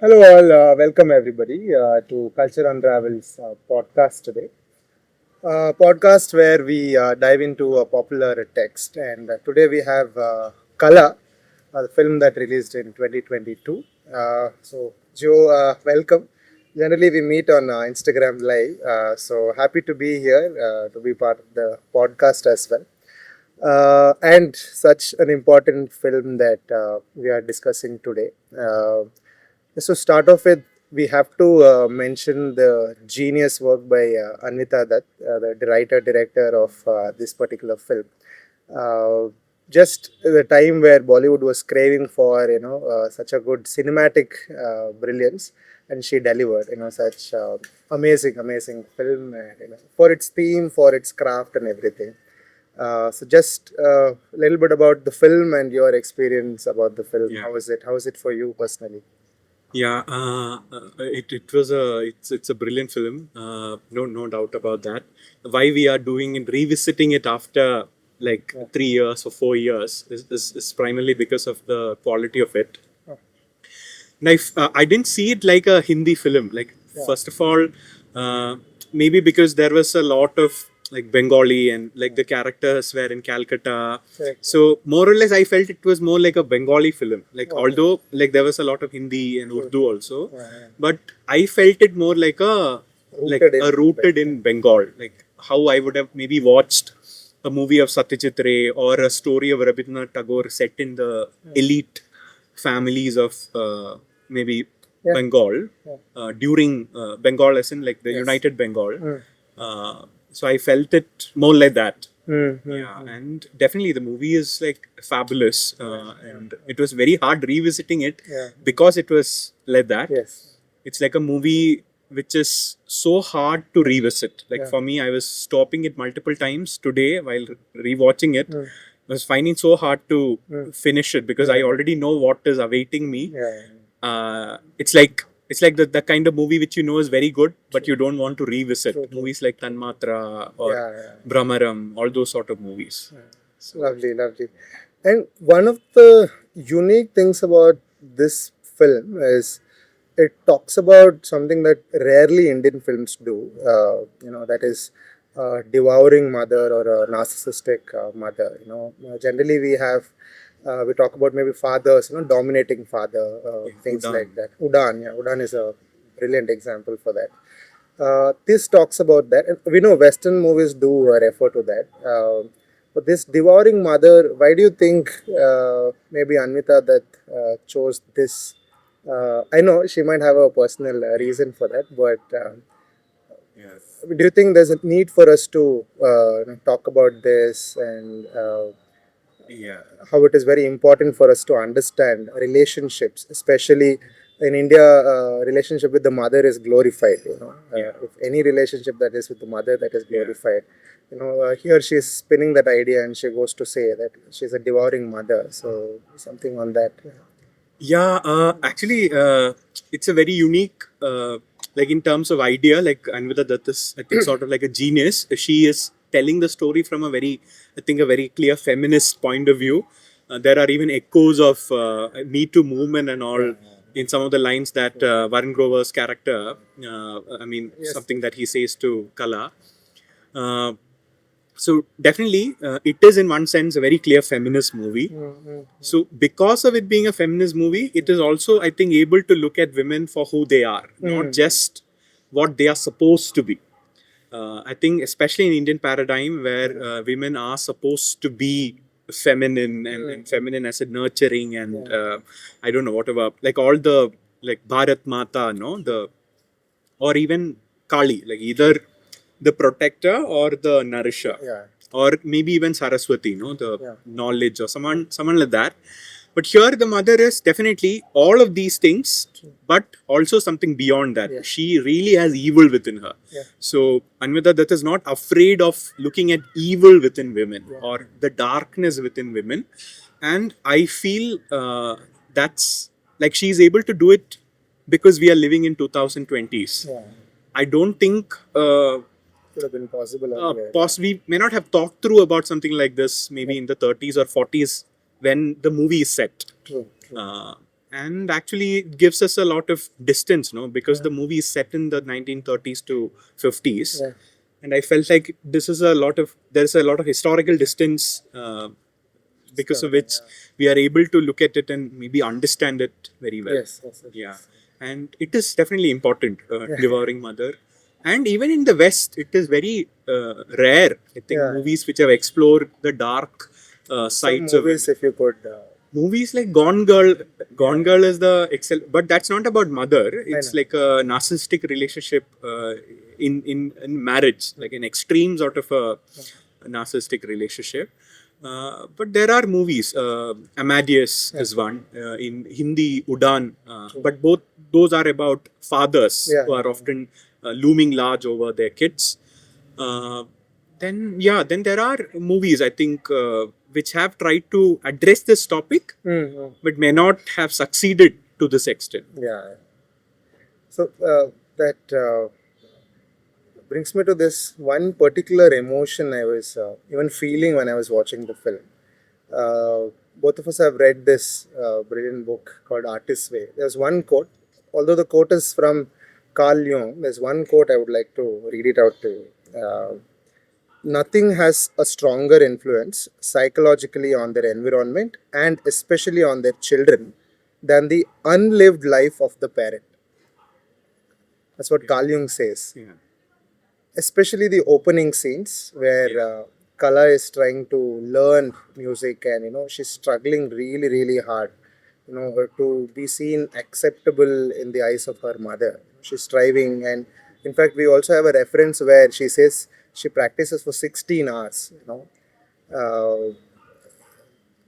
Hello, all. Welcome everybody to Culture Unravel's podcast today. Podcast where we dive into a popular text, and today we have Qala, the film that released in 2022. Joe, welcome. Generally, we meet on Instagram Live, so happy to be here to be part of the podcast as well. And such an important film that we are discussing today. So start off with, we have to mention the genius work by Anvita Dutt, the writer director of this particular film. Uh, just the time where Bollywood was craving for such a good cinematic brilliance, and she delivered such amazing film, and, for its theme, for its craft, and everything. So just a little bit about the film and your experience about the film. Yeah. How is it? How is it for you personally? Yeah, it's a brilliant film. No doubt about that. Why we are doing and revisiting it after like 3 years or 4 years is primarily because of the quality of it. Oh. Now, I didn't see it like a Hindi film. Like first of all, maybe because there was a lot of like Bengali and like the characters were in Calcutta. Correct. So more or less, I felt it was more like a Bengali film. Like although like there was a lot of Hindi and Urdu also, but I felt it more like a rooted in Bengal. Like how I would have maybe watched a movie of Satyajit Ray or a story of Rabindranath Tagore set in the elite families of maybe Bengal during Bengal, as in like the United Bengal. So I felt it more like that. And definitely the movie is like fabulous, and it was very hard revisiting it because it was like that. Yes. It's like a movie which is so hard to revisit. Like for me, I was stopping it multiple times today while rewatching it. I was finding so hard to finish it because I already know what is awaiting me. It's like the kind of movie which you know is very good, but you don't want to revisit. Movies like Tanmatra or Brahmaram, all those sort of movies. Lovely. And one of the unique things about this film is it talks about something that rarely Indian films do. That is devouring mother or a narcissistic mother. Generally we talk about maybe fathers, dominating father, things Udan. like that. Udan is a brilliant example for that. This talks about that. And we know Western movies do refer to that. But this devouring mother, why do you think maybe Anvita that chose this? I know she might have a personal reason for that, but do you think there's a need for us to talk about this and how it is very important for us to understand relationships, especially in India, relationship with the mother is glorified. If any relationship that is with the mother, that is glorified. Here she is spinning that idea and she goes to say that she's a devouring mother. So something on that. Actually, it's a very unique, like in terms of idea, like Anvita Dutt is, I think, sort of like a genius. She is telling the story from a very, I think, a very clear feminist point of view. There are even echoes of Me Too movement and all in some of the lines that Varun Grover's character, something that he says to Qala. So definitely, it is in one sense a very clear feminist movie. So because of it being a feminist movie, it is also, I think, able to look at women for who they are, not just what they are supposed to be. I think especially in Indian paradigm where women are supposed to be feminine and feminine as a nurturing and I don't know, whatever, like all the like Bharat Mata, no, the or even Kali, like either the protector or the nourisher, or maybe even Saraswati, the knowledge or someone like that. But here the mother is definitely all of these things, but also something beyond that. She really has evil within her. So Anvita Dutt is not afraid of looking at evil within women or the darkness within women, and I feel that's like she's able to do it because we are living in 2020s. I don't think Could have been possible. we may not have talked through about something like this maybe in the 30s or 40s when the movie is set. True. Uh, and actually it gives us a lot of distance, no, because the movie is set in the 1930s to 50s, Yeah. and I felt like there's a lot of historical distance, because of which we are able to look at it and maybe understand it very well. Yes, yes, yes. Yeah, and it is definitely important, Devouring Mother. And even in the West, it is very rare, I think, Yeah. movies which have explored the dark Some sides movies, if you could. movies like Gone Girl. Gone Girl is the excel, but that's not about mother. It's know. like a narcissistic relationship in marriage, like an extreme sort of a narcissistic relationship. But there are movies. Amadeus is one, in Hindi, Udan. But both those are about fathers Yeah. who are often looming large over their kids. Then there are movies, I think, which have tried to address this topic, but may not have succeeded to this extent. Yeah. So that brings me to this one particular emotion I was even feeling when I was watching the film. Both of us have read this brilliant book called Artist's Way. There's one quote, although the quote is from Carl Jung, there's one quote I would like to read it out to you. Nothing has a stronger influence psychologically on their environment and especially on their children than the unlived life of the parent. That's what Carl Jung says. Yeah. Especially the opening scenes where Qala is trying to learn music and she's struggling really hard to be seen acceptable in the eyes of her mother. She's striving, and in fact we also have a reference where she says she practices for 16 hours.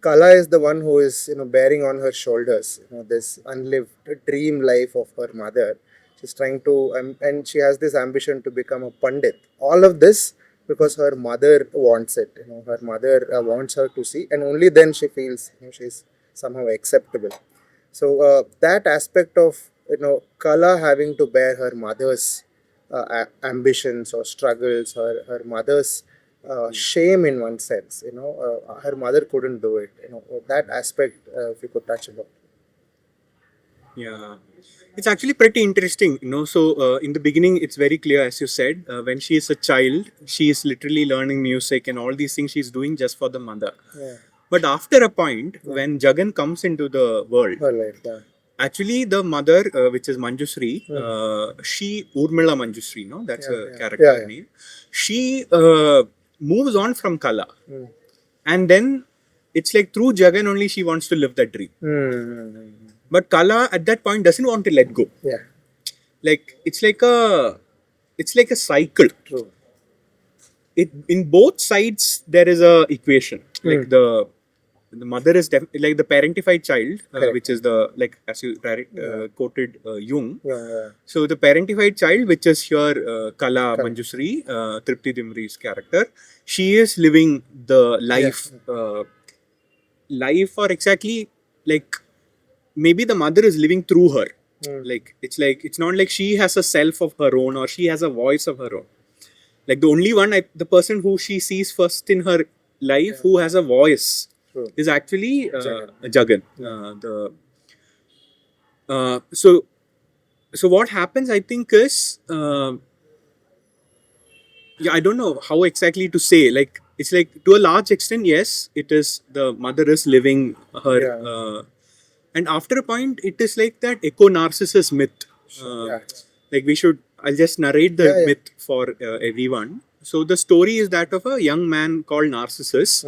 Qala is the one who is bearing on her shoulders this unlived dream life of her mother. She's trying to, and she has this ambition to become a pandit. All of this because her mother wants it. Her mother wants her to see, and only then she feels she's somehow acceptable. So that aspect of Qala having to bear her mother's ambitions or struggles, her mother's shame in one sense. Her mother couldn't do it. That aspect, if you could touch upon. Yeah, it's actually pretty interesting, So in the beginning, it's very clear, as you said, when she is a child, she is literally learning music and all these things she's doing just for the mother. Yeah. But after a point, when Jagan comes into the world, actually the mother, which is Manjusri, she Urmila Manjusri, no, that's a character name. She moves on from Qala, and then it's like through Jagan only she wants to live that dream. But Qala at that point doesn't want to let go. Yeah. Like it's like a cycle. True. In both sides there is a equation. Like the mother is like the parentified child, which is the, like as you quoted Jung. Yeah. So the parentified child, which is here Qala Manjusri, Tripti Dimri's character, she is living the life, or exactly like maybe the mother is living through her. Like it's not like she has a self of her own or she has a voice of her own. Like the only one, the person who she sees first in her life who has a voice is actually Jagan. So what happens, I think, is I don't know how exactly to say. Like it's like to a large extent, yes, it is the mother is living her. And after a point, it is like that eco-narcissist myth. Like I'll just narrate the myth for everyone. So the story is that of a young man called Narcissus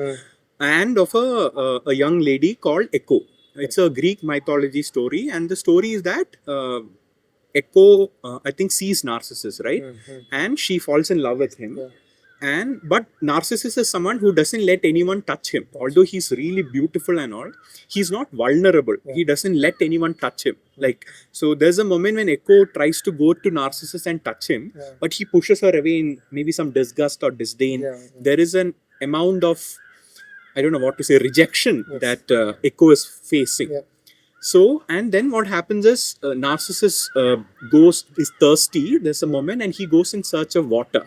and of a young lady called Echo. It's a Greek mythology story, and the story is that Echo, I think, sees Narcissus, right? And she falls in love with him. But Narcissus is someone who doesn't let anyone touch him. Although he's really beautiful and all, he's not vulnerable. He doesn't let anyone touch him. Like, so there's a moment when Echo tries to go to Narcissus and touch him, but he pushes her away in maybe some disgust or disdain. There is an amount of, I don't know what to say, rejection that Echo is facing. So, and then what happens is Narcissus is thirsty. There's a moment and he goes in search of water.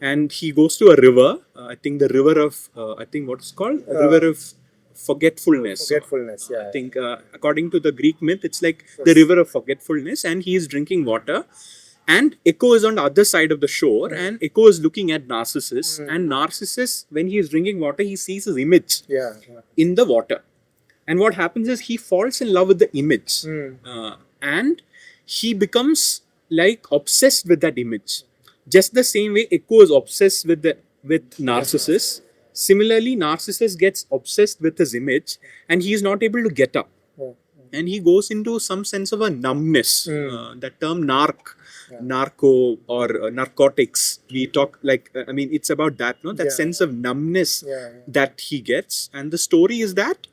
And he goes to a river. I think the river of, I think what it's called? A river of forgetfulness. Forgetfulness, yeah. I think according to the Greek myth, it's like the river of forgetfulness, and he is drinking water. And Echo is on the other side of the shore, and Echo is looking at Narcissus. And Narcissus, when he is drinking water, he sees his image in the water. And what happens is he falls in love with the image, and he becomes like obsessed with that image. Just the same way Echo is obsessed with Narcissus. Similarly, Narcissus gets obsessed with his image, and he is not able to get up. And he goes into some sense of a numbness. That term narco or narcotics, we talk like, I mean, it's about that, no? That sense of numbness that he gets. And the story is that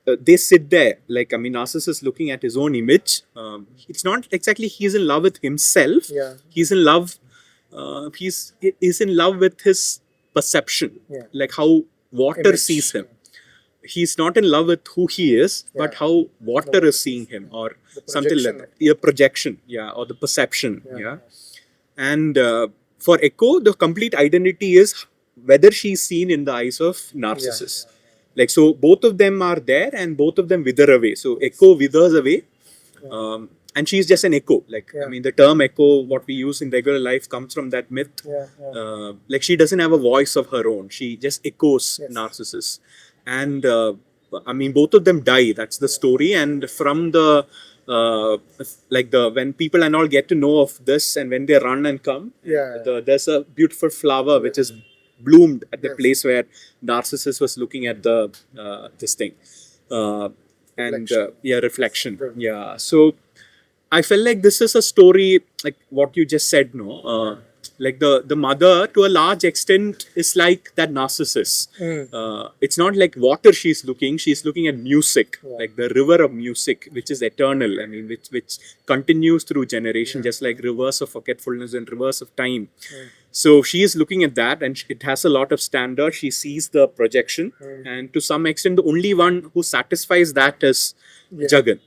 they sit there, like, I mean, Narcissus looking at his own image. It's not exactly he's in love with himself. He's in love. He's in love with his perception, like how water sees him. He's not in love with who he is, but how water is seeing him, or something like that. Yeah, projection, or the perception, And for Echo, the complete identity is whether she's seen in the eyes of Narcissus. Like, so both of them are there, and both of them wither away. So Echo withers away, and she's just an echo. Like, I mean, the term echo, what we use in regular life, comes from that myth. Like, she doesn't have a voice of her own. She just echoes Narcissus. And I mean, both of them die. That's the story. And from the when people and all get to know of this, and when they run and come, there's a beautiful flower which is bloomed at the place where Narcissus was looking at the this thing. Reflection. So I felt like this is a story like what you just said, no? Like the mother, to a large extent, is like that Narcissus. It's not like water she's looking at music, like the river of music, which is eternal. I mean, which continues through generation, just like rivers of forgetfulness and rivers of time. So she is looking at that, and it has a lot of standard. She sees the projection, and to some extent, the only one who satisfies that is Jagan.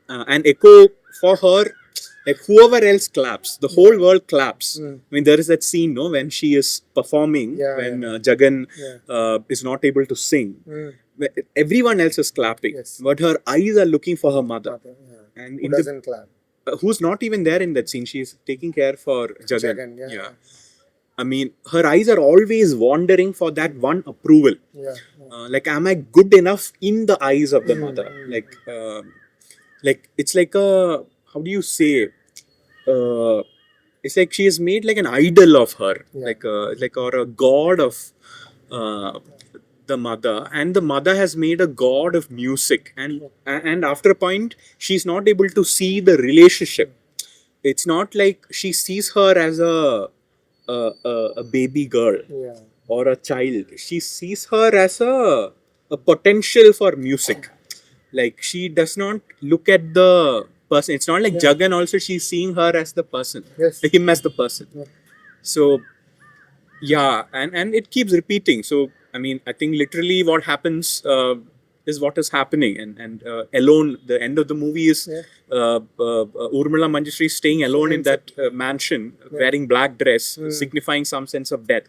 And Echo, for her, like whoever else claps, the whole world claps. I mean, there is that scene, no, when she is performing, when Jagan is not able to sing. Everyone else is clapping, but her eyes are looking for her mother. And who doesn't clap? Who's not even there in that scene. She's taking care for Jagan. I mean, her eyes are always wandering for that one approval. Like, am I good enough in the eyes of the mother? Like it's like a, how do you say? It's like she has made like an idol of her, or a god of the mother, and the mother has made a god of music, and after a point, she's not able to see the relationship. It's not like she sees her as a baby girl or a child. She sees her as a potential for music. Like, she does not look at the person. It's not like Jagan also, she's seeing her as the person, him as the person. So and it keeps repeating. So I mean, I think literally what happens is what is happening, and alone, the end of the movie is Urmila Manjushri staying alone in that mansion, wearing black dress, signifying some sense of death,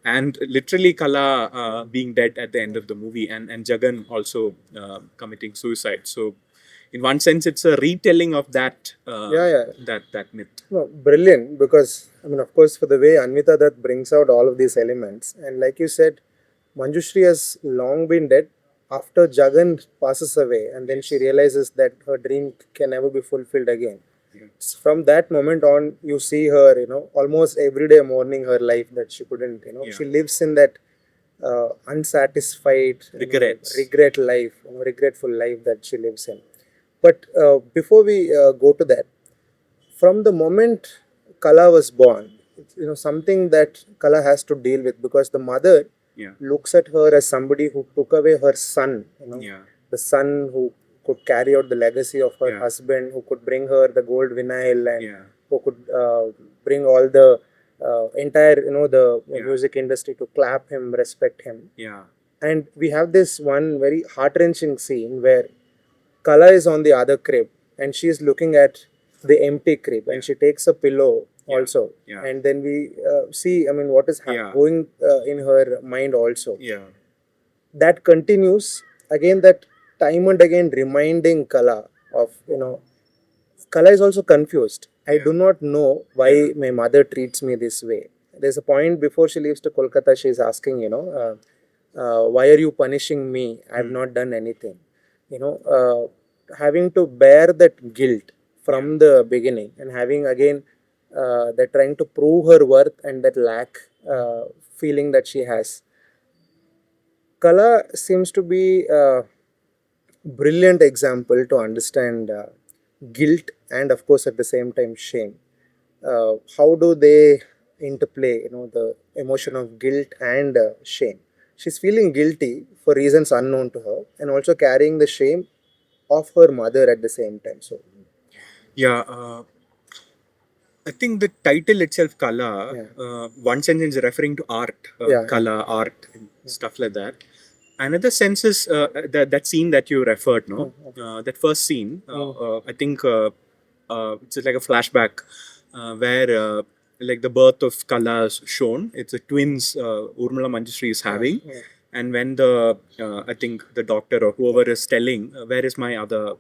and literally Qala being dead at the end of the movie, and Jagan also committing suicide. So in one sense, it's a retelling of that that myth. No, brilliant, because I mean, of course, for the way Anvita Dutt brings out all of these elements, and like you said, Manjushri has long been dead. After Jagan passes away, and then she realizes that her dream can never be fulfilled again. From that moment on, you see her, almost every day mourning her life that she couldn't, she lives in that unsatisfied, regretful life that she lives in. But before we go to that, from the moment Qala was born, something that Qala has to deal with, because the mother looks at her as somebody who took away her son, the son who could carry out the legacy of her husband, who could bring her the gold vinyl, and who could bring all the entire, the music industry to clap him, respect him. And we have this one very heart-wrenching scene where Qala is on the other crib, and she is looking at the empty crib, and she takes a pillow also, and then we see, I mean, what is going in her mind also. that continues again, that time and again reminding Qala of, Qala is also confused. I do not know why my mother treats me this way. There's a point before she leaves to Kolkata, she's asking, why are you punishing me? I've not done anything. Having to bear that guilt from the beginning, and having again that trying to prove her worth and that lack feeling that she has. Kala seems to be a brilliant example to understand guilt and, of course, at the same time, shame. How do they interplay? The emotion of guilt and shame. She's feeling guilty for reasons unknown to her, and also carrying the shame of her mother at the same time. So, Yeah, I think the title itself, Qala, one sense is referring to art, Qala, art, and stuff like that. Another sense is that scene that you referred, no? That first scene, I think it's like a flashback where like the birth of Qala is shown. It's the twins Urmila Manjushri is having. And when I think the doctor or whoever is telling, where is my other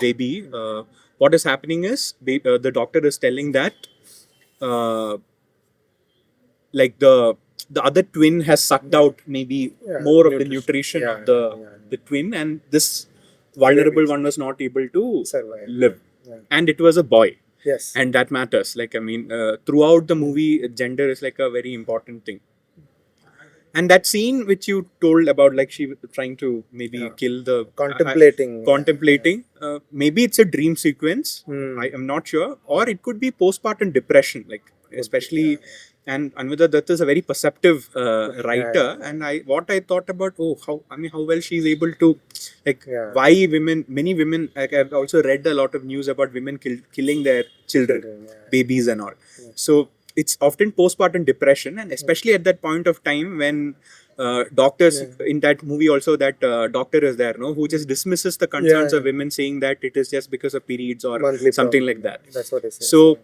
baby? What is happening is the doctor is telling that uh, like the other twin has sucked out maybe more of the nutrition of the twin, and this vulnerable one was not able to live. And it was a boy. yes. And that matters. Like, I mean, throughout the movie, gender is like a very important thing. And that scene which you told about, like she was trying to maybe kill the contemplating, maybe it's a dream sequence. I am not sure, or it could be postpartum depression, like especially. And Anvita Dutt is a very perceptive writer, and what I thought about, how well she's able to, like, why many women, like I've also read a lot of news about women killing their children, babies and all. So it's often postpartum depression, and especially at that point of time when doctors in that movie also, that doctor is there, no, who just dismisses the concerns of women, saying that it is just because of periods or monthly something like that. That's what it says. So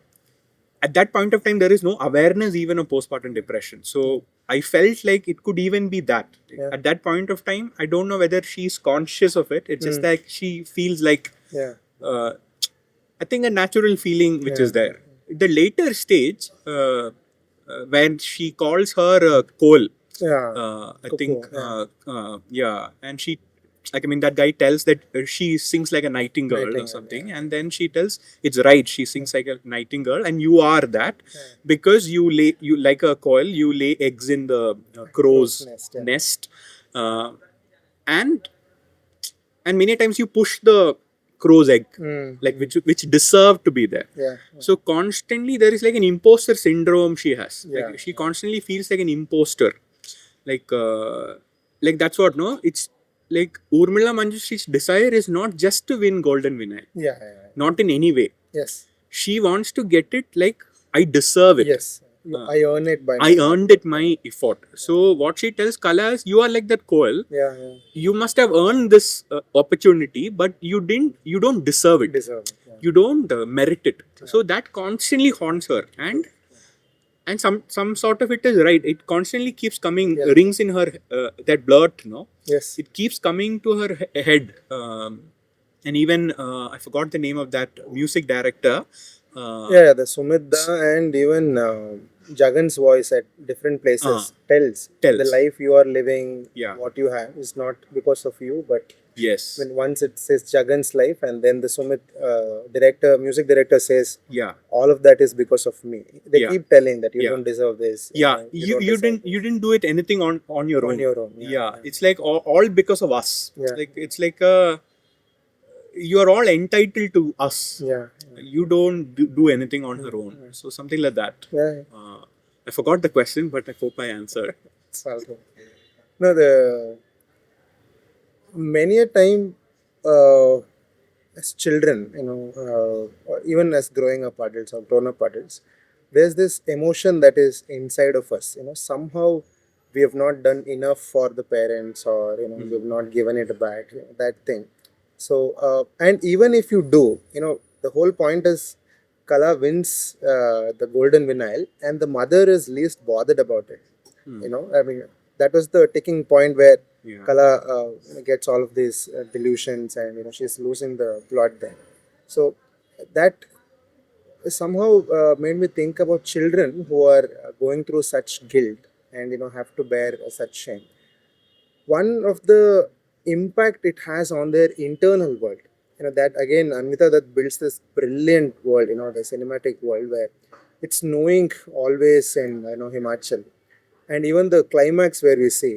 at that point of time, there is no awareness even of postpartum depression. So I felt like it could even be that. At that point of time, I don't know whether she's conscious of it. It's just like she feels like, I think, a natural feeling which is there. The later stage, when she calls her coal, I think, and she, like, I mean, that guy tells that she sings like a nightingale or something, and then she tells it's right, she sings like a nightingale, and you are that because you like a coil, you lay eggs in the crow's nest, and many times you push the crow's egg, like which deserve to be there. So constantly there is like an imposter syndrome she has. Like she constantly feels like an imposter. Like that's what, no? It's like Urmila Manjushri's desire is not just to win golden vinyl. Not in any way. Yes. She wants to get it like, I deserve it. Yes. I earn it by I earned it my effort. So what she tells Qala is, you are like that coil. You must have earned this opportunity, but you don't deserve it. You don't merit it. So that constantly haunts her, and some sort of it is right. It constantly keeps coming, rings in her, that blurt, no? Yes. It keeps coming to her head. And even, I forgot the name of that music director. The Sumit and even Jagan's voice at different places tells the life you are living, what you have is not because of you, but when once it says Jagan's life, and then the Sumit music director says, all of that is because of me. They keep telling that you don't deserve this. You didn't do it anything on your own. It's like all because of us. Like it's like you are all entitled to us. You don't do anything on her own. So something like that. I forgot the question, but I hope I answered. No, many a time as children, even as growing up adults or grown up adults, there's this emotion that is inside of us. Somehow we have not done enough for the parents, or we have not given it back. That thing. So, and even if you do, the whole point is Qala wins the golden vinyl, and the mother is least bothered about it. I mean, that was the ticking point where Yeah. Qala gets all of these delusions, and she's losing the plot there. So that somehow made me think about children who are going through such guilt and have to bear such shame. One of the impact it has on their internal world, that again Anvita that builds this brilliant world, the cinematic world where it's knowing always in Himachal, and even the climax where we see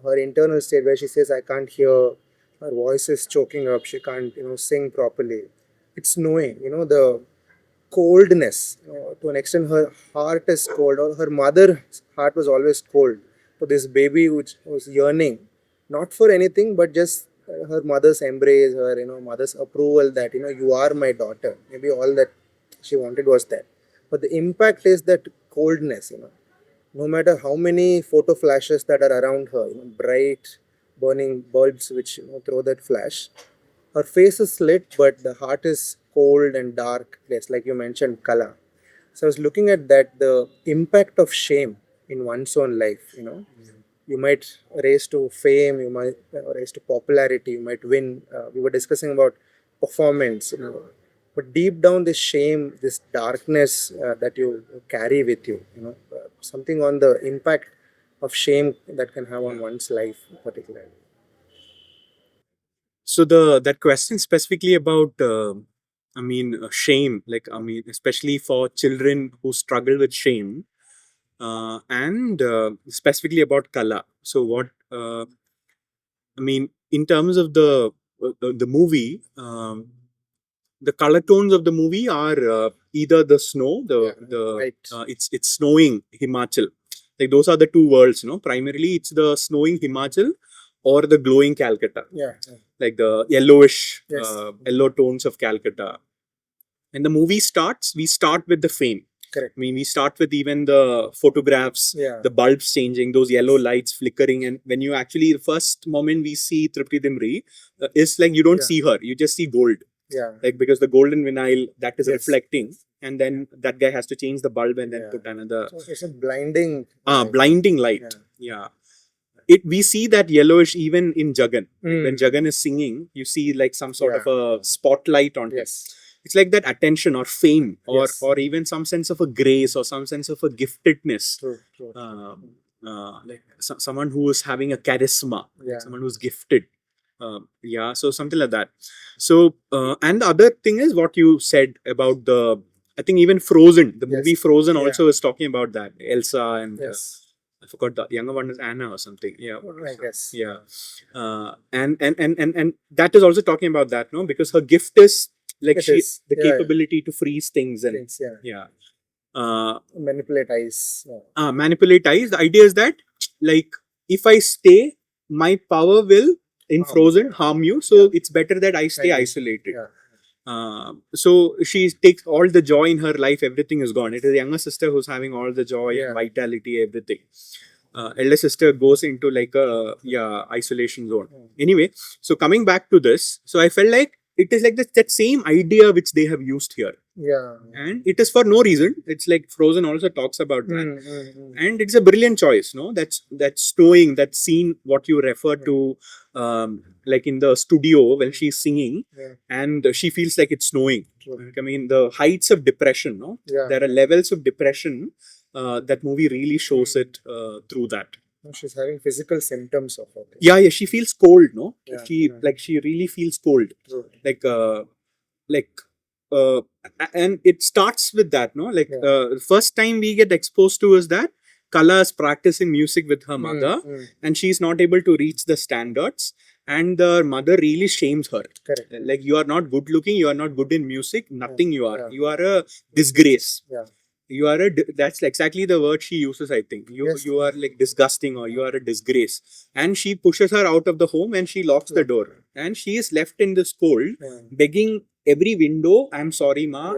her internal state where she says I can't hear, her voice is choking up, she can't sing properly. It's knowing the coldness, to an extent her heart is cold, or her mother's heart was always cold for this baby which was yearning not for anything but just her mother's embrace, her mother's approval that you are my daughter. Maybe all that she wanted was that, but the impact is that coldness. No matter how many photo flashes that are around her, bright burning bulbs which throw that flash, her face is lit, but the heart is cold and dark place, like you mentioned, Qala. So I was looking at that, the impact of shame in one's own life. You might raise to fame, you might raise to popularity, you might win. We were discussing about performance, but deep down, this shame, this darkness that you carry with you, something on the impact of shame that can have on one's life, particularly. So that question specifically about shame, like especially for children who struggle with shame, and specifically about Qala. So what in terms of the movie, the color tones of the movie are either the snow, Right. It's snowing Himachal. Like those are the two worlds, primarily it's the snowing Himachal or the glowing Calcutta, Yeah. like the yellowish, Yes. yellow tones of Calcutta. And the movie starts, we start with the fame. Correct. We start with even the photographs, Yeah. the bulbs changing, those yellow lights flickering. And when you actually, the first moment we see Tripti Dimri, is like you don't see her, you just see gold. Yeah. Like because the golden vinyl that is Yes. reflecting, and then that guy has to change the bulb and then Yeah. put another. So it's a blinding. Blinding light. Yeah. We see that yellowish even in Jagan. When Jagan is singing, you see like some sort of a spotlight on him. Yes. It's like that attention or fame or Yes. or even some sense of a grace or some sense of a giftedness. True. Like someone who is having a charisma, Yeah. someone who's gifted. So something like that. So and the other thing is what you said about I think even Frozen, the Yes. movie Frozen Yeah. also is talking about that. Elsa and Yes. I forgot the younger one is Anna or something. Yeah. I guess. Yeah. And that is also talking about that, no? Because her gift is like It is. the Yeah, capability to freeze things and Things, yeah. yeah. Manipulate eyes. Yeah. Manipulate eyes. The idea is that like if I stay, my power will in Frozen harm you. So it's better that I stay isolated. Yeah. So she takes all the joy in her life, everything is gone. It is the younger sister who's having all the joy Yeah. and vitality, everything. Elder sister goes into like a isolation zone. Anyway, so coming back to this, so I felt like it is like that same idea which they have used here. Yeah. And it is for no reason. It's like Frozen also talks about that. And it's a brilliant choice, no? That's snowing, that scene what you refer to, like in the studio when she's singing, and she feels like it's snowing. True. I mean, the heights of depression, no? Yeah. There are levels of depression. That movie really shows it through that. She's having physical symptoms of it. Yeah, she feels cold, no? Yeah, She really feels cold. True. And it starts with that, no? Like Yeah. first time we get exposed to is that Qala is practicing music with her mother, and she's not able to reach the standards, and the mother really shames her. Correct. Like, you are not good looking, you are not good in music, nothing you are. Yeah. You are a disgrace. Yeah. You are that's exactly the word she uses, I think. You are like disgusting, or you are a disgrace. And she pushes her out of the home and she locks the door. And she is left in this cold, begging every window, I'm sorry, ma,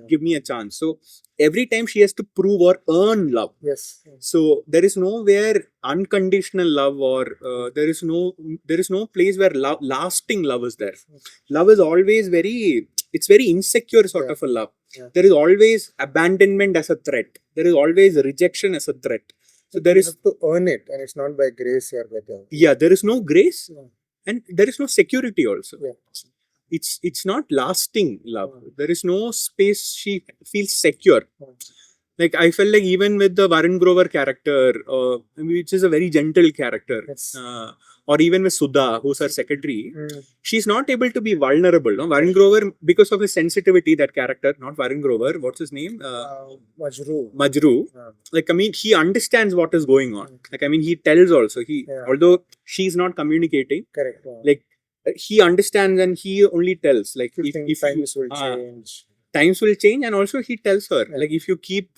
give me a chance. So every time she has to prove or earn love. Yes. So there is nowhere unconditional love, or there is no place where lasting love is there. Love is always it's very insecure sort of a love. There is always abandonment as a threat. There is always rejection as a threat. So there You is have to earn it, and it's not by grace or by the. there is no grace, Yeah. and there is no security also. Yeah. It's not lasting love. There is no space she feels secure. Like I felt like even with the Varun Grover character, which is a very gentle character, Yes. or even with Sudha, who's her secretary, Mm. she's not able to be vulnerable. No, Varun Grover, because of his sensitivity, that character, not Varun Grover, what's his name? Majru. Majru. Like I mean, he understands what is going on. Like I mean, he tells also. Although she's not communicating, Correct. like he understands and he only tells. Like if Times will change. Times will change, and also he tells her like if you keep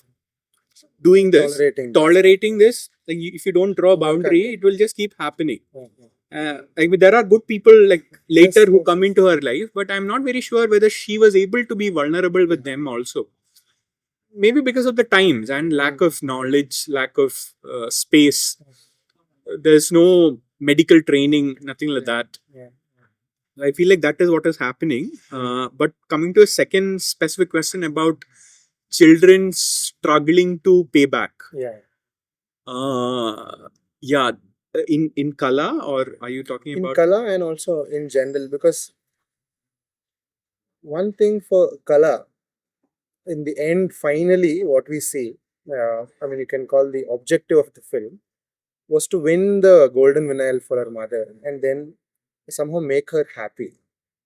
doing this, tolerating this, like if you don't draw a boundary, it will just keep happening. Like there are good people like later who come into her life, but I'm not very sure whether she was able to be vulnerable with them also. Maybe because of the times and lack of knowledge, lack of space. There's no medical training, nothing like that. I feel like that is what is happening. But coming to a second specific question about children struggling to pay back. Yeah. In Qala, or are you talking In about Qala and also in general, because one thing for Qala, in the end, finally, what we see, I mean, you can call the objective of the film, was to win the golden vinyl for her mother and then somehow make her happy.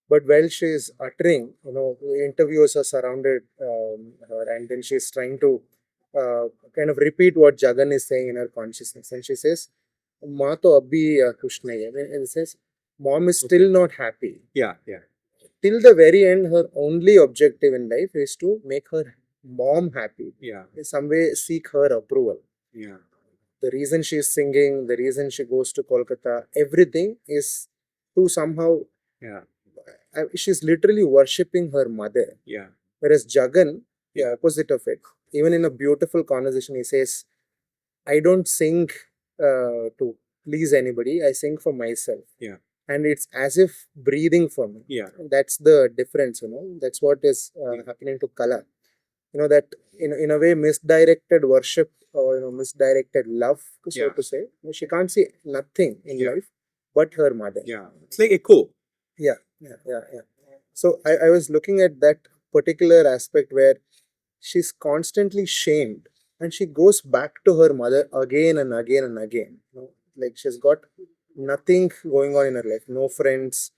But while she is uttering, the interviewers are surrounded her, and then she's trying to kind of repeat what Jagan is saying in her consciousness. And she says, "Ma to abhi kush nahi hai." And it says, "Mom is still not happy." Yeah. Till the very end, her only objective in life is to make her mom happy. Yeah. In some way, seek her approval. Yeah. The reason she is singing, the reason she goes to Kolkata, everything is to somehow. Yeah. She's literally worshipping her mother. Yeah. Whereas Jagan, the opposite of it. Even in a beautiful conversation, he says, "I don't sing to please anybody. I sing for myself." Yeah. And it's as if breathing for me. Yeah. That's the difference, That's what is happening to Qala. That in a way misdirected worship or misdirected love, so to say. She can't see nothing in life but her mother. Yeah. It's like echo. Yeah. So I was looking at that particular aspect where she's constantly shamed and she goes back to her mother again and again and again. Like she's got nothing going on in her life, no friends.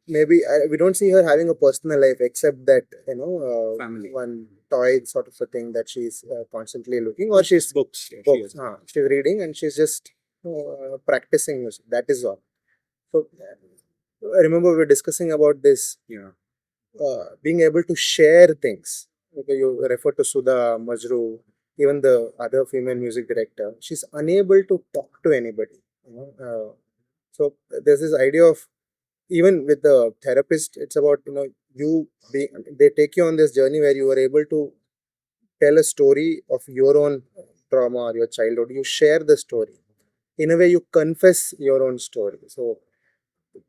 Maybe we don't see her having a personal life except that Family. one toy sort of a thing that she's constantly looking, or she's books. she's reading and she's just practicing music. That is all. So I remember we were discussing about this. Being able to share things. Okay, you refer to Sudha, Majru, even the other female music director. She's unable to talk to anybody. So there's this idea of, even with the therapist, it's about they take you on this journey where you are able to tell a story of your own trauma or your childhood. You share the story. In a way, you confess your own story. So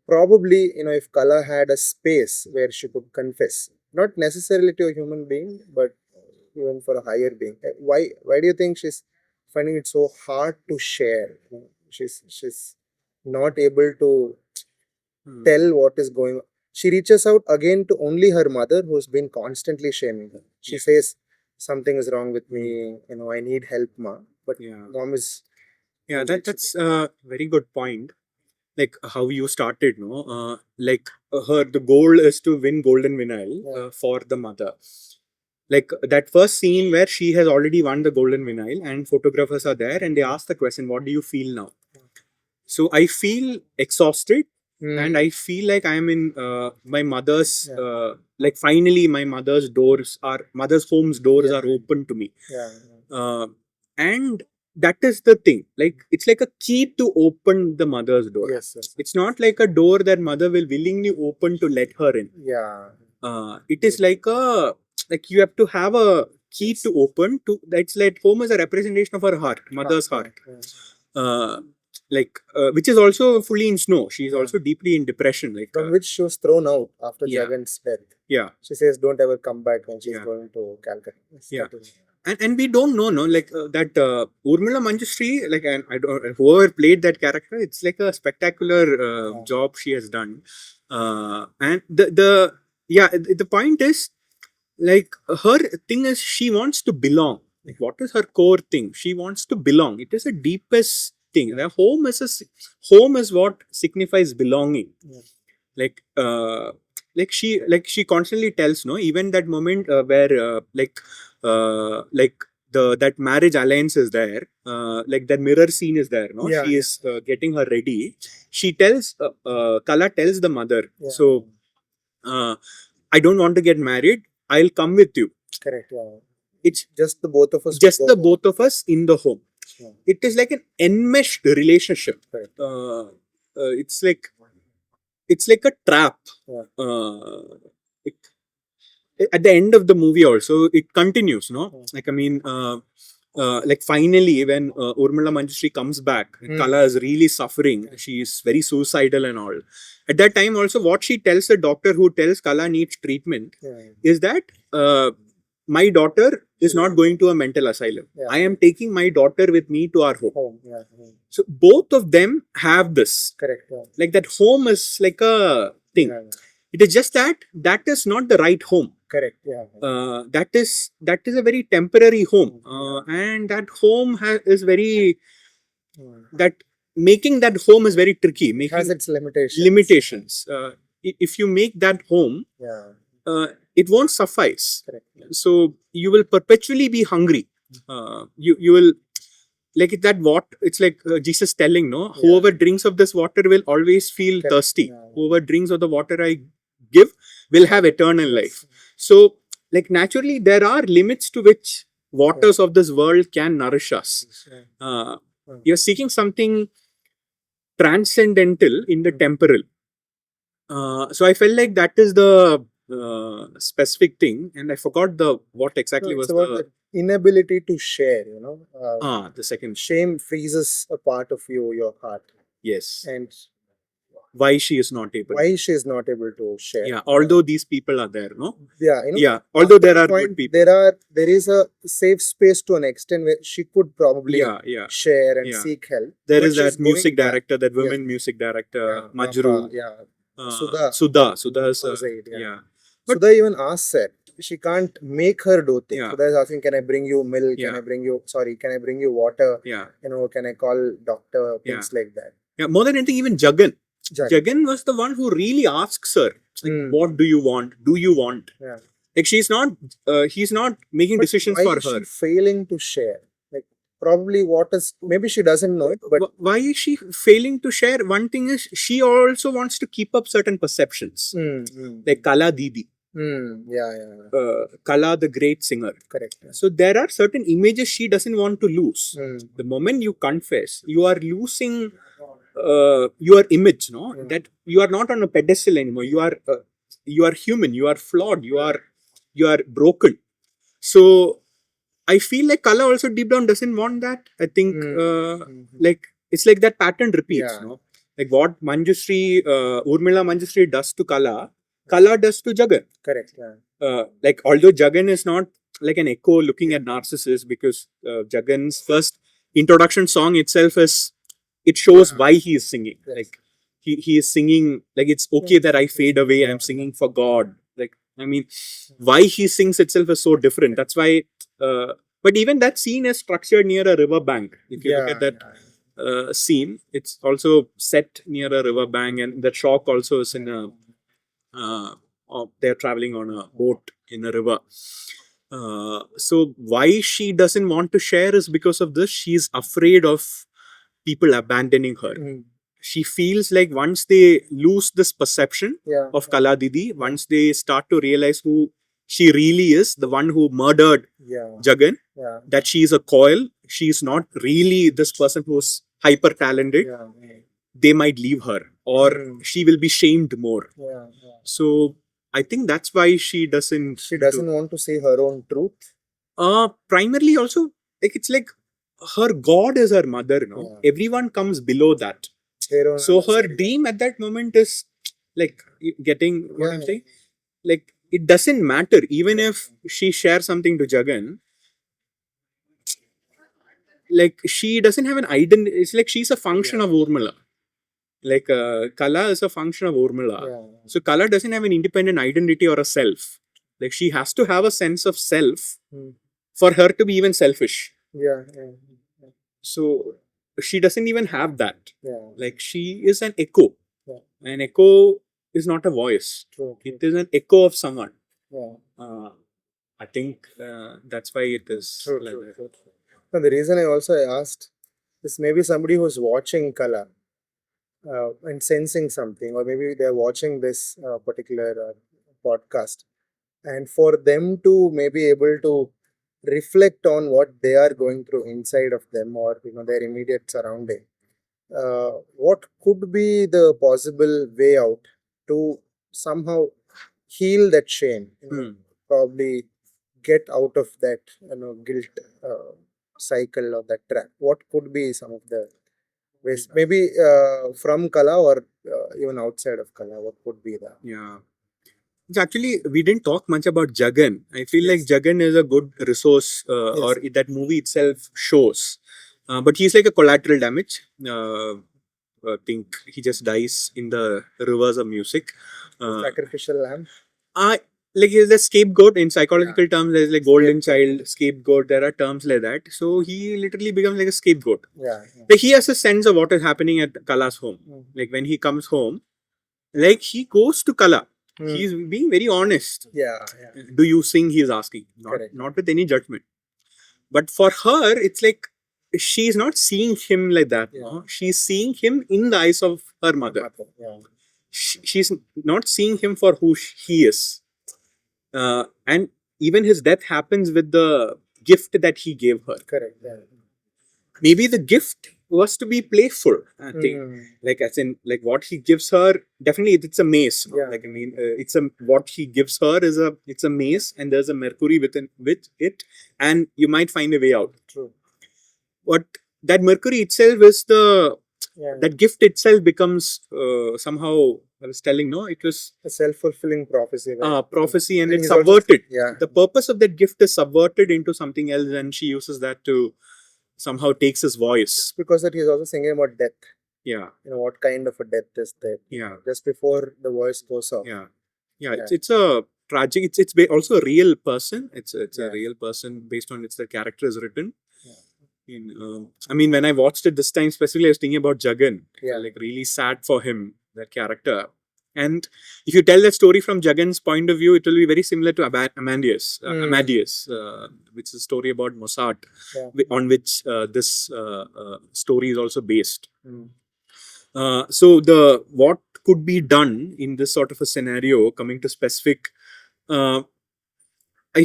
probably, if Qala had a space where she could confess, not necessarily to a human being, but even for a higher being. Why do you think she's finding it so hard to share? She's not able to tell what is going on. She reaches out again to only her mother, who's been constantly shaming her. She says, "Something is wrong with me, I need help, ma." But mom is... Yeah, that's a very good point. Like how you started, the goal is to win golden vinyl for the mother. Like that first scene where she has already won the golden vinyl and photographers are there and they ask the question, "What do you feel now?" So I feel exhausted and I feel like I'm in my mother's, like finally my mother's home's doors are open to me. And that is the thing. Like it's like a key to open the mother's door. Yes. It's not like a door that mother will willingly open to let her in. It is like you have to have a key to open to. That's like home is a representation of her heart, mother's heart. Which is also fully in snow. She is also deeply in depression. From which she was thrown out after Yeah. Jagan's death. Yeah. She says, "Don't ever come back," when she's going to Calcutta. and we don't know, no, like that Urmila Manjushri, like, and I don't, whoever played that character, it's like a spectacular job she has done. And the yeah, the point is, like, her thing is she wants to belong. Like, what is her core thing? She wants to belong. It is the deepest thing. The home is what signifies belonging. Like she constantly tells, no, even that moment where like the that marriage alliance is there, like that mirror scene is there, no, she is getting her ready. She tells Qala tells the mother, so I don't want to get married, I'll come with you. Correct. It's Just the both of us. just the both of us in the home. It is like an enmeshed relationship. Correct. It's like a trap. It- at the end of the movie also it continues, no, like, I mean, like, finally when Urmila Manjushri comes back, Qala is really suffering, she is very suicidal and all. At that time also, what she tells the doctor who tells Qala needs treatment is that my daughter is not going to a mental asylum. I am taking my daughter with me to our home. So both of them have this. Correct. Like, that home is like a thing. It is just that is not the right home. Correct. That is a very temporary home, and that home is very that making that home is very tricky. It has its limitations. If you make that home, it won't suffice. Correct. So you will perpetually be hungry. You will, like, that what it's like Jesus telling, no, whoever drinks of this water will always feel thirsty. Whoever drinks of the water I give will have eternal life. So, like, naturally there are limits to which waters of this world can nourish us. You're seeking something transcendental in the temporal. So I felt like that is the specific thing, and I forgot what exactly was the inability to share, the second. Shame freezes a part of your heart. Yes. And why she is not able to share. Although these people are there, no. Although there are good people, there is a safe space to an extent where she could probably share and seek help. There is that music director, that women music director, Majru. Sudha is Sudha even asks her, she can't make her do things. Sudha is asking, can I bring you milk? Can I bring you water? Can I call doctor? Things like that. More than anything, even Jagan was the one who really asks her, like, what do you want? Do you want? Like, he's not making decisions for her. Why is she failing to share? Like, probably maybe she doesn't know it, but why is she failing to share? One thing is, she also wants to keep up certain perceptions. Like Qala Didi. Qala, the great singer. Correct. So there are certain images she doesn't want to lose. The moment you confess, you are losing your image, no? That you are not on a pedestal anymore. You are human. You are flawed. You are broken. So I feel like Qala also deep down doesn't want that. I think like, it's like that pattern repeats, no? Like what Urmila Manjushri does to Qala does to Jagan. Correct. Like, although Jagan is not like an echo looking at narcissist, because Jagan's first introduction song itself it shows why he is singing. Like, he is singing like, it's okay that I fade away, I'm singing for God. Like, I mean, why he sings itself is so different. That's why but even that scene is structured near a river bank. If you look at that scene, it's also set near a river bank, and the shock also is in a they're traveling on a boat in a river. So why she doesn't want to share is because of this. She's afraid of people abandoning her. She feels like once they lose this perception of Qala Didi, once they start to realize who she really is, the one who murdered Jagan, that she is a coil, she is not really this person who's hyper talented, they might leave her, or she will be shamed more. So I think that's why she doesn't want to say her own truth. Primarily also, like, it's like her God is her mother, no? Everyone comes below that. So her dream at that moment is like getting what I'm saying. Like, it doesn't matter even if she shares something to Jagan. like she doesn't have an identity. It's like she's a function of Urmila. Like Qala is a function of Urmila. Yeah. So Qala doesn't have an independent identity or a self. Like she has to have a sense of self for her to be even selfish. Yeah. So she doesn't even have that. Yeah. Like she is an echo. Yeah. An echo is not a voice. True. It is an echo of someone. Yeah. I think that's why it is. True. Like True. And the reason I also asked is maybe somebody who's watching Qala and sensing something, or maybe they're watching this particular podcast, and for them to maybe able to reflect on what they are going through inside of them, or their immediate surrounding, what could be the possible way out to somehow heal that shame, probably get out of that guilt cycle or that trap. What could be some of the ways, maybe from Qala or even outside of Qala, what could be the Actually, we didn't talk much about Jagan. I feel like Jagan is a good resource, or that movie itself shows. But he's like a collateral damage. I think he just dies in the rivers of music. sacrificial lamb? Like he's the scapegoat in psychological terms. There's like golden child, scapegoat. There are terms like that. So he literally becomes like a scapegoat. Like he has a sense of what is happening at Qala's home. Like when he comes home, like he goes to Qala. He's being very honest. Do you sing? He's asking, not with any judgment. But for her, it's like she's not seeing him like that. No? She's seeing him in the eyes of her mother. She's not seeing him for who he is. And even his death happens with the gift that he gave her. Maybe the gift was to be playful. I think, like as in, like what he gives her. Definitely, it's a mace. Like I mean, what he gives her is it's a mace, and there's a mercury with it, and you might find a way out. True. But that mercury itself is that gift itself becomes somehow. I was telling, no, it was a self-fulfilling prophecy. Right? Prophecy, and it's subverted. The purpose of that gift is subverted into something else, and she uses that to somehow takes his voice. Because that he's also singing about death. What kind of a death is that? Just before the voice goes off. It's a tragic. It's also a real person. It's a real person based on the character is written. I mean, when I watched it this time, specifically, I was thinking about Jagan. Like really sad for him, that character. And if you tell that story from Jagan's point of view, it will be very similar to Amadeus, which is a story about Mozart, on which this story is also based. So what could be done in this sort of a scenario, coming to specific, I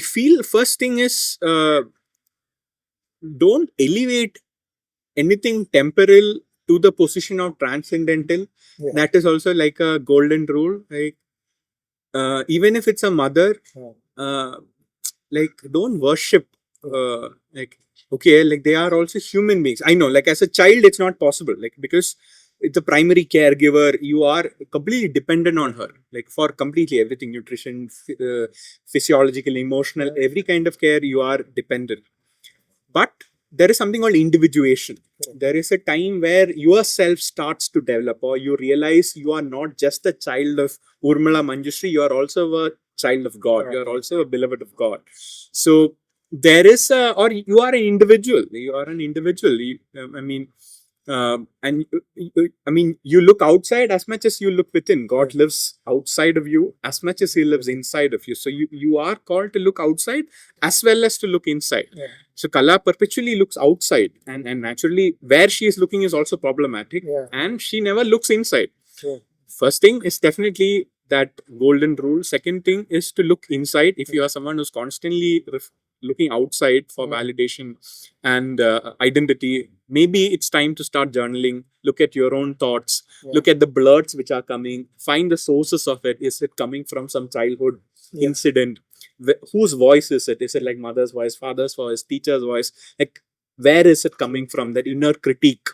feel first thing is don't elevate anything temporal to the position of transcendental. That is also like a golden rule. Like even if it's a mother, like don't worship. Like they are also human beings. I know, like as a child, it's not possible. Like because it's a primary caregiver, you are completely dependent on her. Like for completely everything, nutrition, physiological, emotional, every kind of care, you are dependent. But there is something called individuation. There is a time where yourself starts to develop, or you realize you are not just a child of Urmila Manjushri, you are also a child of God. You are also a beloved of God. So there is or you are an individual. You are an individual. You look outside as much as you look within. God lives outside of you as much as He lives inside of you. So you are called to look outside as well as to look inside. So Qala perpetually looks outside, and naturally where she is looking is also problematic, and she never looks inside. First thing is definitely that golden rule. Second thing is to look inside. If you are someone who's constantly looking outside for validation and identity, maybe it's time to start journaling. Look at your own thoughts. Look at the blurbs which are coming. Find the sources of it. Is it coming from some childhood incident? Whose voice is it? Is it like mother's voice, father's voice, teacher's voice? Like where is it coming from? That inner critique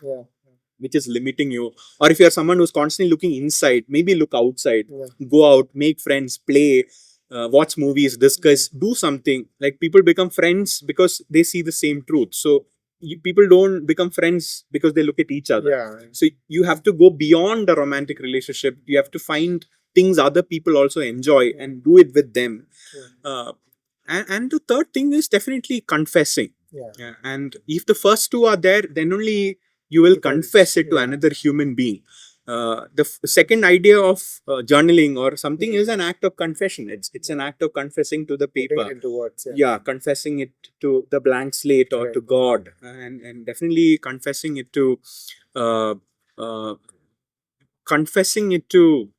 which is limiting you. Or if you're someone who's constantly looking inside, maybe look outside. Go out, make friends, play, watch movies, discuss, do something. Like people become friends because they see the same truth. So people don't become friends because they look at each other. Yeah. So you have to go beyond a romantic relationship. You have to find things other people also enjoy and do it with them. Uh, and the third thing is definitely confessing. Yeah. And if the first two are there, then only you will confess it to another human being. The second idea of journaling or something is an act of confession. It's an act of confessing to the paper. Putting it into words. Yeah, confessing it to the blank slate or to God, and definitely confessing it to uh, uh, confessing it to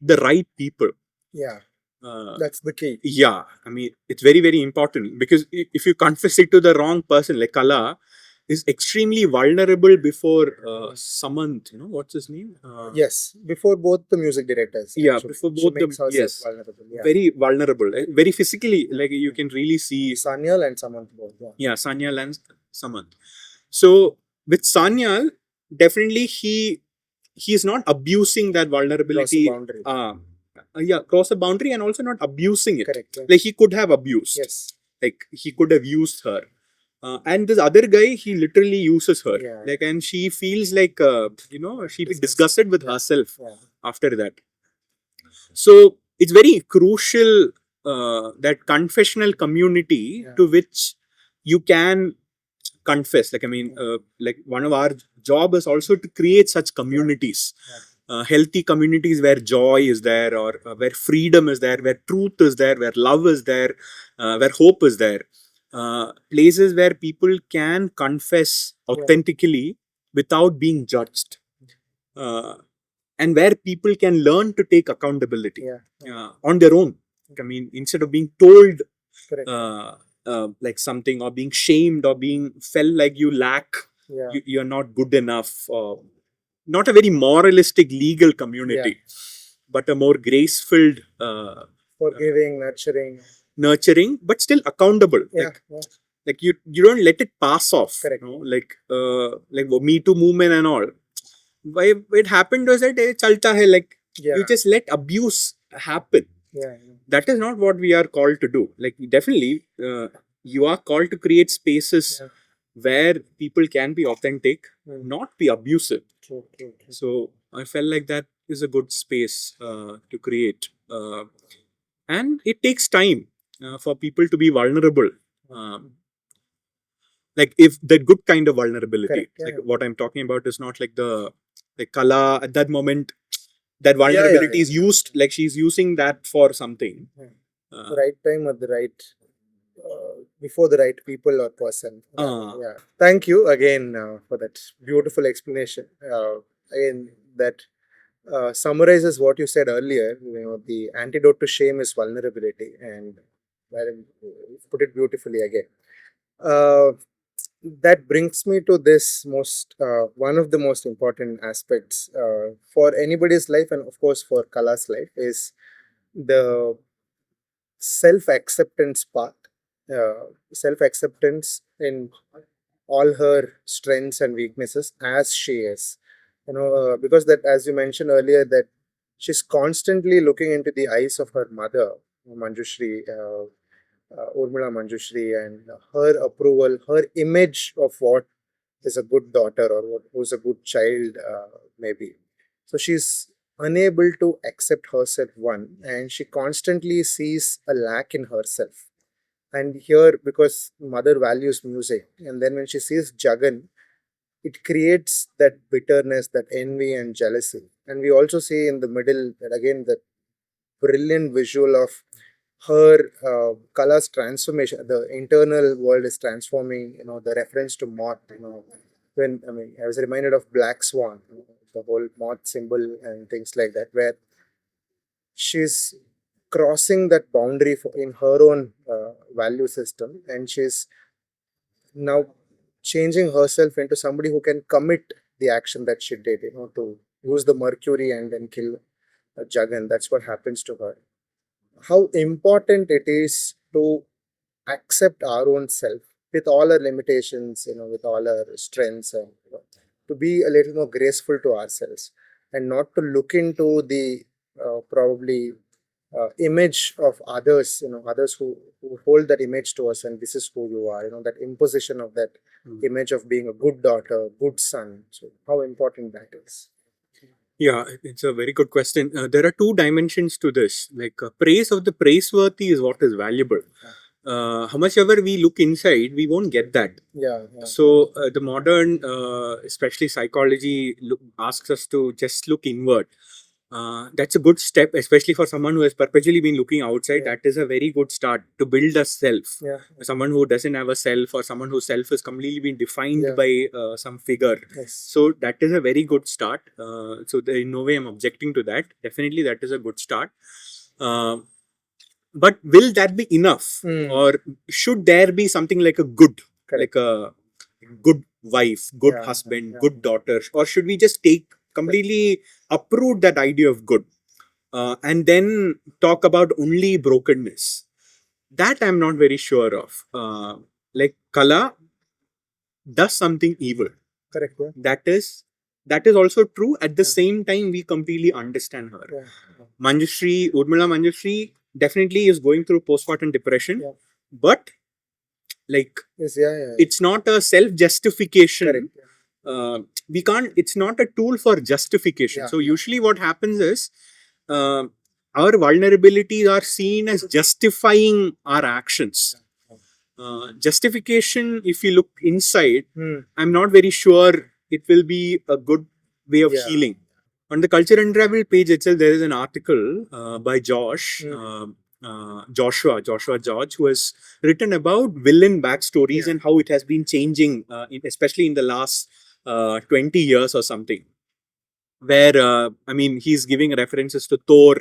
the right people. Yeah. That's the key. Yeah, I mean, it's very, very important, because if you confess it to the wrong person, like Qala is extremely vulnerable before Samant, what's his name? Yes, before both the music directors. Yeah, actually. before She both makes them. herself Yes, vulnerable. Yeah. very vulnerable, very physically. Like you can really see Sanyal and Samant both. Yeah, Sanyal and Samant. So with Sanyal, definitely he's not abusing that vulnerability. Cross the boundary. Yeah, cross a boundary and also not abusing it. Correct. Yeah. Like he could have abused. Yes. Like he could have used her. And this other guy, he literally uses her. Yeah. Like, and she feels like she'll be disgusted with herself after that. So it's very crucial that confessional community to which you can confess. Like, I mean, like one of our job is also to create such communities. Healthy communities where joy is there, or where freedom is there, where truth is there, where love is there, where hope is there. Places where people can confess authentically without being judged. And where people can learn to take accountability on their own. I mean, instead of being told like something, or being shamed, or being felt like you lack, you're not good enough. Not a very moralistic, legal community, but a more grace-filled, forgiving, nurturing, but still accountable. Like you don't let it pass off. Correct. Like Me Too movement and all. Why it happened was that chalta hai, like you just let abuse happen. That is not what we are called to do. Like definitely you are called to create spaces where people can be authentic, not be abusive. True. So I felt like that is a good space to create, and it takes time for people to be vulnerable. Like if that good kind of vulnerability, like what I'm talking about is not like Qala at that moment. That vulnerability is used, like she's using that for something. The right time at the right, before the right people or person. Thank you again for that beautiful explanation. Again, that summarizes what you said earlier. The antidote to shame is vulnerability, and put it beautifully again. That brings me to this one of the most important aspects for anybody's life, and of course for Qala's life, is the self-acceptance part. Self-acceptance in all her strengths and weaknesses as she is. Because that, as you mentioned earlier, that she's constantly looking into the eyes of her mother, Manjushri, Urmila Manjushri, and her approval, her image of what is a good daughter, or who's a good child, maybe. So she's unable to accept herself, one, and she constantly sees a lack in herself. And here, because mother values music, and then when she sees Jagan, it creates that bitterness, that envy and jealousy. And we also see in the middle that again, the brilliant visual of her Qala's transformation. The internal world is transforming. The reference to moth. When I was reminded of Black Swan, the whole moth symbol and things like that, where she's crossing that boundary in her own value system, and she's now changing herself into somebody who can commit the action that she did, to use the mercury and then kill Jagan. That's what happens to her. How important it is to accept our own self with all our limitations, with all our strengths, and to be a little more graceful to ourselves, and not to look into the probably image of others, others who hold that image to us, and this is who you are, that imposition of that image of being a good daughter, good son. So how important that is. Yeah, it's a very good question. There are two dimensions to this. Like praise of the praiseworthy is what is valuable. How much ever we look inside, we won't get that. So the modern, especially psychology, asks us to just look inward. That's a good step, especially for someone who has perpetually been looking outside. That is a very good start to build a self. Someone who doesn't have a self, or someone whose self is completely been defined by some figure. So that is a very good start. So in no way I'm objecting to that. Definitely that is a good start. But will that be enough? Or should there be something like a good, like a good wife, good husband, good daughter? Or should we just completely uproot that idea of good and then talk about only brokenness? That I'm not very sure of. Like Qala does something evil. Correct. That is also true. At the same time, we completely understand her. Manjushri, Urmila Manjushri definitely is going through postpartum depression, but like it's not a self-justification. We can't. It's not a tool for justification. So usually, what happens is our vulnerabilities are seen as justifying our actions. Justification, if you look inside, I'm not very sure it will be a good way of healing. On the Culture Unraveled page itself, there is an article by Joshua George, who has written about villain backstories and how it has been changing, especially in the last 20 years or something. Where, he's giving references to Thor,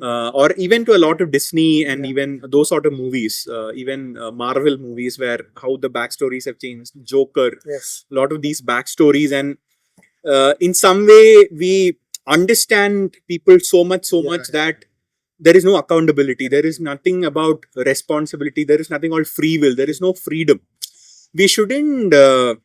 or even to a lot of Disney and even those sort of movies, even Marvel movies, where how the backstories have changed. Joker, a lot of these backstories, and in some way we understand people so much that there is no accountability, there is nothing about responsibility, there is nothing called free will, there is no freedom. We shouldn't go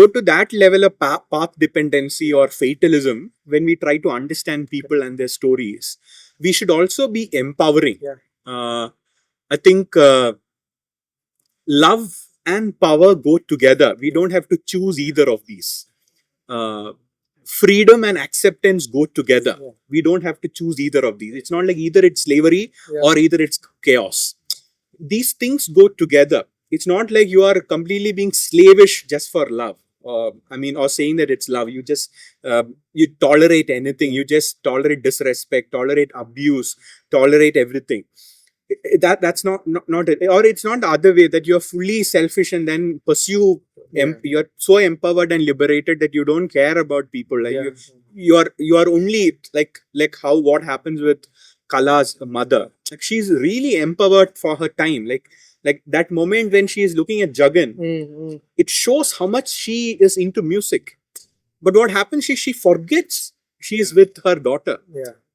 to that level of path dependency or fatalism when we try to understand people and their stories. We should also be empowering. I think love and power go together. We don't have to choose either of these. Freedom and acceptance go together. We don't have to choose either of these. It's not like either it's slavery or either it's chaos. These things go together. It's not like you are completely being slavish just for love. Or saying that it's love. You just you tolerate anything. You just tolerate disrespect, tolerate abuse, tolerate everything. That's not it. Or it's not the other way, that you're fully selfish and then pursue. You're so empowered and liberated that you don't care about people. Like you are only like what happens with Qala's mother. Like she's really empowered for her time. Like that moment when she is looking at Jagan, it shows how much she is into music. But what happens is she forgets she is with her daughter.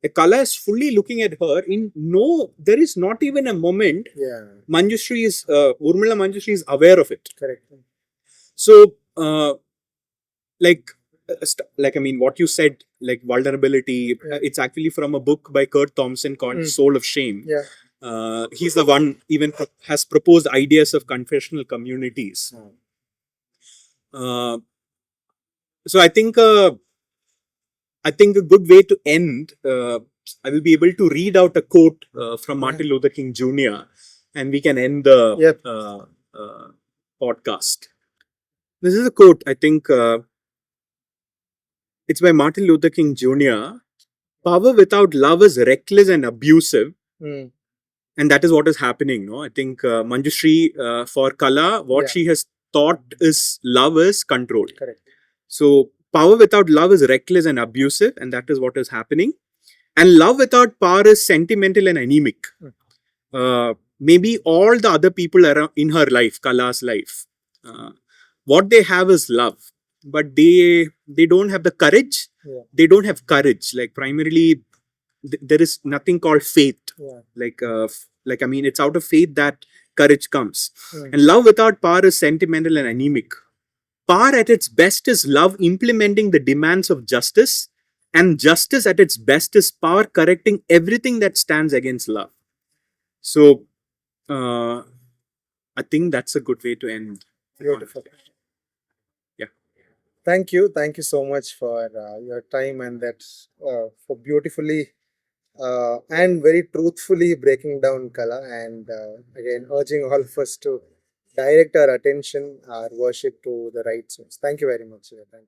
Qala is fully looking at her. There is not even a moment. Manjushri is Urmila Manjushri is aware of it. Correct. So, what you said, like vulnerability, it's actually from a book by Kurt Thompson called Soul of Shame. He's the one even has proposed ideas of confessional communities. So I think a good way to end, I will be able to read out a quote from Martin Luther King Jr. and we can end the podcast. This is a quote, I think it's by Martin Luther King Jr. Power without love is reckless and abusive. And that is what is happening. No, I think Manjushri, for Qala, what she has thought is love is control. Correct. So power without love is reckless and abusive, and that is what is happening. And love without power is sentimental and anemic. Maybe all the other people around in her life, Qala's life, what they have is love, but they don't have the courage. They don't have courage. Like primarily, there is nothing called faith. It's out of faith that courage comes. And love without power is sentimental and anemic. Power at its best is love implementing the demands of justice And justice at its best is power correcting everything that stands against love. So, I think that's a good way to end. Beautiful. Yeah. Thank you so much for your time and that for beautifully and very truthfully breaking down Kala, and again urging all of us to direct our attention, our worship to the right source. Thank you very much. Thank you.